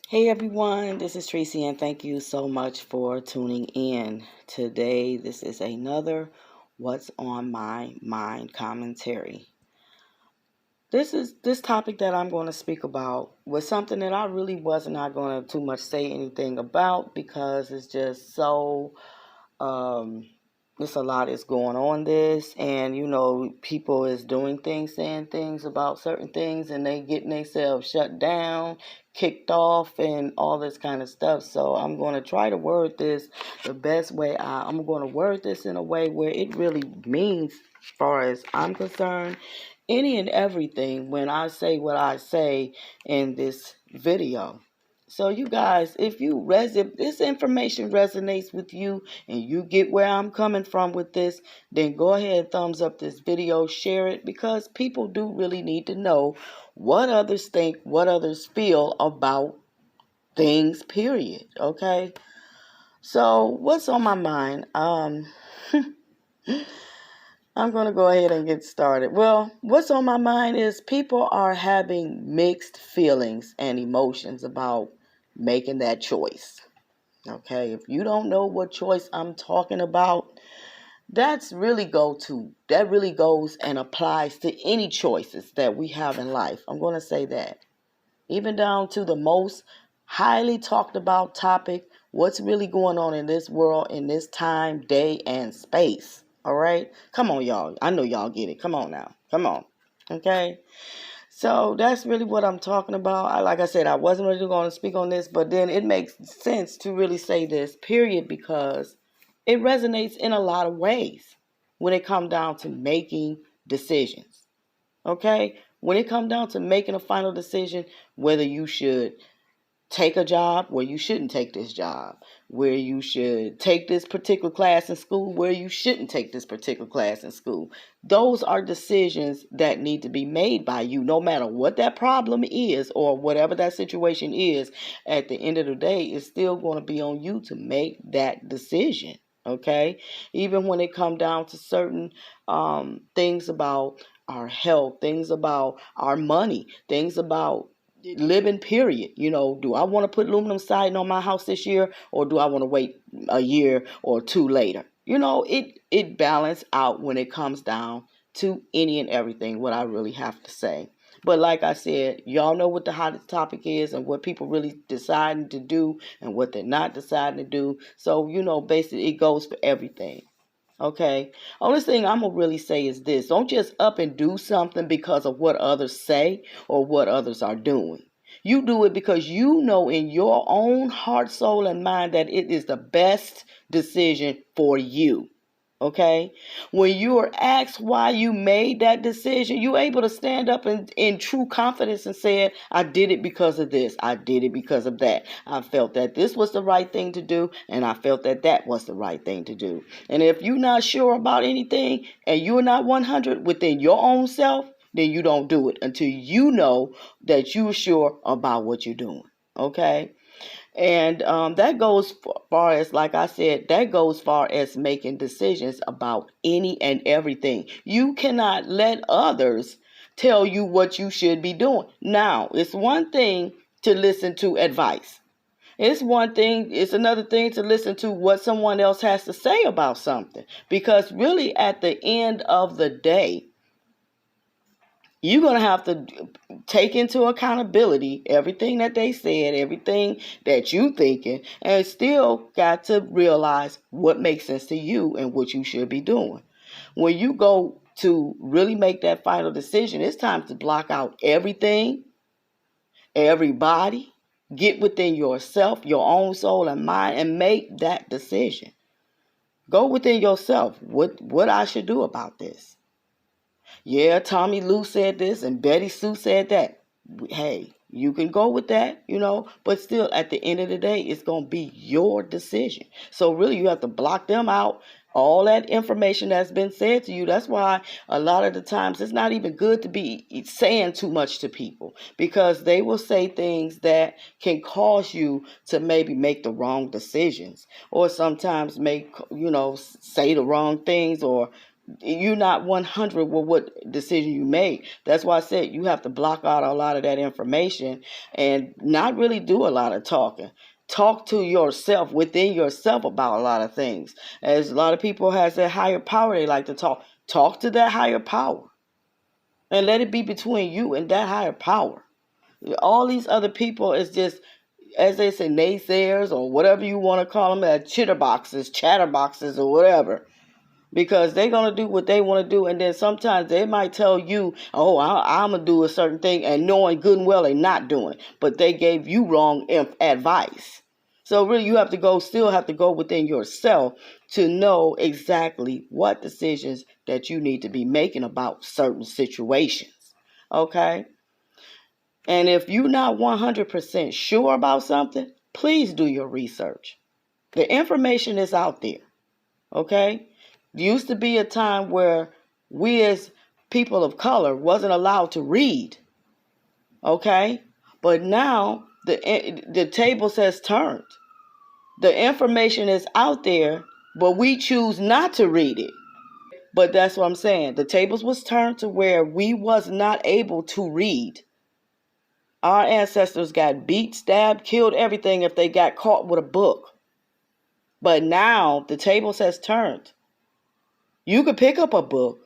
Hey everyone, this is Trecey and thank you so much for tuning in. Today, this is another What's on My Mind commentary. This topic that I'm going to speak about was something that I really was not going to too much say anything about because it's just so there's a lot is going on this, and people is doing things, saying things about certain things, and they getting themselves shut down, kicked off, and all this kind of stuff. So I'm going to try to word this the best way. I'm going to word this in a way where it really means, as far as I'm concerned, any and everything when I say what I say in this video. So you guys, if this information resonates with you and you get where I'm coming from with this, then go ahead, thumbs up this video, share it, because people do really need to know what others think, what others feel about things, period. Okay? So what's on my mind? I'm going to go ahead and get started. Well, what's on my mind is people are having mixed feelings and emotions about making that choice. Okay, if you don't know what choice I'm talking about, that really goes and applies to any choices that we have in life. I'm going to say that. Even down to the most highly talked about topic, what's really going on in this world, in this time, day, and space. All right? Come on, y'all. I know y'all get it. Come on now. Come on. Okay? So that's really what I'm talking about. Like I said, I wasn't really going to speak on this, but then it makes sense to really say this, period, because it resonates in a lot of ways when it comes down to making decisions. Okay? When it comes down to making a final decision, whether you should take a job, where you shouldn't take this job, where you should take this particular class in school, where you shouldn't take this particular class in school. Those are decisions that need to be made by you, no matter what that problem is or whatever that situation is. At the end of the day, it's still going to be on you to make that decision. Okay? Even when it comes down to certain things about our health, things about our money, things about living, period. Do I want to put aluminum siding on my house this year, or do I want to wait a year or two later? It balance out when it comes down to any and everything, what I really have to say. But like I said, y'all know what the hottest topic is and what people really deciding to do and what they're not deciding to do. So, basically it goes for everything. Okay. Only thing I'm going to really say is this. Don't just up and do something because of what others say or what others are doing. You do it because you know in your own heart, soul, and mind that it is the best decision for you. Okay? When you are asked why you made that decision, you're able to stand up in true confidence and say, I did it because of this. I did it because of that. I felt that this was the right thing to do, and I felt that that was the right thing to do. And if you're not sure about anything and you're not 100 within your own self, then you don't do it until you know that you're sure about what you're doing. Okay? And that goes far as, like I said, that goes far as making decisions about any and everything. You cannot let others tell you what you should be doing. Now, it's one thing to listen to advice. It's another thing to listen to what someone else has to say about something. Because really, at the end of the day, you're going to have to take into accountability everything that they said, everything that you thinking, and still got to realize what makes sense to you and what you should be doing. When you go to really make that final decision, it's time to block out everything, everybody, get within yourself, your own soul and mind, and make that decision. Go within yourself, what I should do about this. Yeah, Tommy Lou said this and Betty Sue said that. Hey, you can go with that, but still at the end of the day, it's going to be your decision. So really you have to block them out, all that information that's been said to you. That's why a lot of the times it's not even good to be saying too much to people, because they will say things that can cause you to maybe make the wrong decisions, or sometimes say the wrong things, or you're not 100 with what decision you make. That's why I said you have to block out a lot of that information and not really do a lot of talking. Talk to yourself, within yourself, about a lot of things. As a lot of people has that higher power, they like to talk to that higher power, and let it be between you and that higher power. All these other people is just, as they say, naysayers, or whatever you want to call them, chatterboxes, or whatever. Because they're going to do what they want to do, and then sometimes they might tell you, oh, I'm going to do a certain thing, and knowing good and well they're not doing, but they gave you wrong advice. So really you still have to go within yourself to know exactly what decisions that you need to be making about certain situations. Okay? And if you're not 100% sure about something, please do your research. The information is out there. Okay? There used to be a time where we as people of color wasn't allowed to read. Okay? But now the tables has turned. The information is out there, but we choose not to read it. But that's what I'm saying. The tables was turned to where we was not able to read. Our ancestors got beat, stabbed, killed, everything if they got caught with a book. But now the tables has turned. You could pick up a book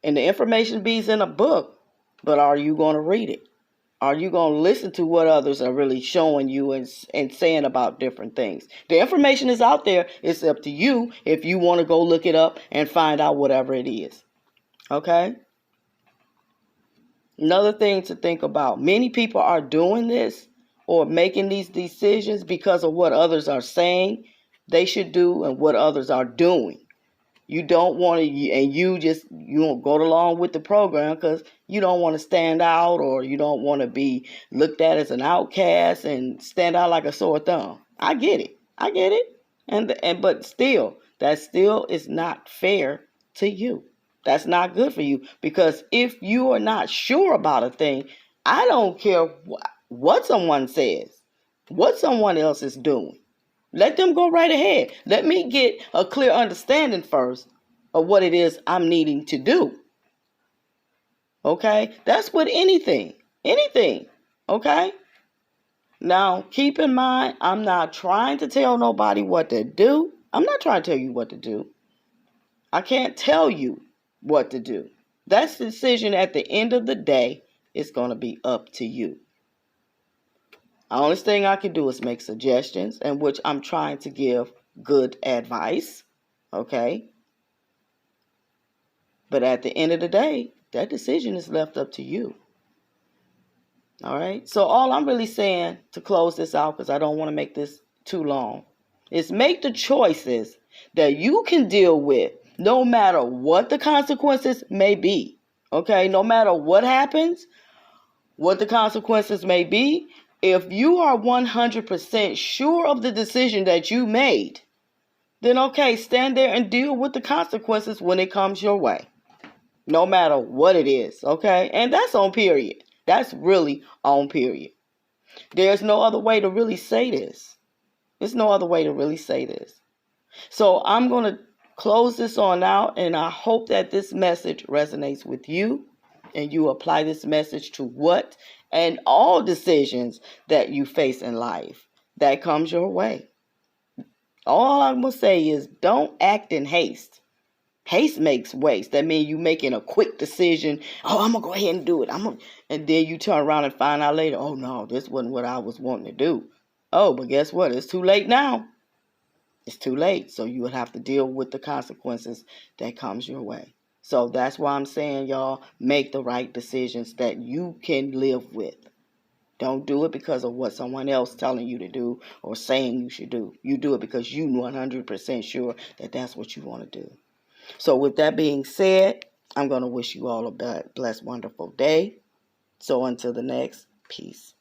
and the information be's in a book, but are you going to read it? Are you going to listen to what others are really showing you and saying about different things? The information is out there. It's up to you if you want to go look it up and find out whatever it is. Okay? Another thing to think about. Many people are doing this or making these decisions because of what others are saying they should do and what others are doing. You don't want to, and you don't go along with the program because you don't want to stand out, or you don't want to be looked at as an outcast and stand out like a sore thumb. I get it. But still, that still is not fair to you. That's not good for you, because if you are not sure about a thing, I don't care what someone says, what someone else is doing. Let them go right ahead. Let me get a clear understanding first of what it is I'm needing to do. Okay? That's with anything. Anything. Okay? Now, keep in mind, I'm not trying to tell nobody what to do. I'm not trying to tell you what to do. I can't tell you what to do. That's the decision at the end of the day. It's going to be up to you. The only thing I can do is make suggestions, in which I'm trying to give good advice, okay? But at the end of the day, that decision is left up to you. All right? So all I'm really saying to close this out, because I don't want to make this too long, is make the choices that you can deal with no matter what the consequences may be, okay? No matter what happens, what the consequences may be. If you are 100% sure of the decision that you made, then okay, stand there and deal with the consequences when it comes your way. No matter what it is, okay? And that's on period. That's really on period. There's no other way to really say this. There's no other way to really say this. So I'm going to close this on out, and I hope that this message resonates with you, and you apply this message to what and all decisions that you face in life that comes your way. All I'm going to say is don't act in haste. Haste makes waste. That means you making a quick decision. Oh, I'm going to go ahead and do it. And then you turn around and find out later, oh, no, this wasn't what I was wanting to do. Oh, but guess what? It's too late now. It's too late. So you would have to deal with the consequences that comes your way. So that's why I'm saying, y'all, make the right decisions that you can live with. Don't do it because of what someone else telling you to do or saying you should do. You do it because you're 100% sure that that's what you want to do. So with that being said, I'm going to wish you all a blessed, wonderful day. So until the next, peace.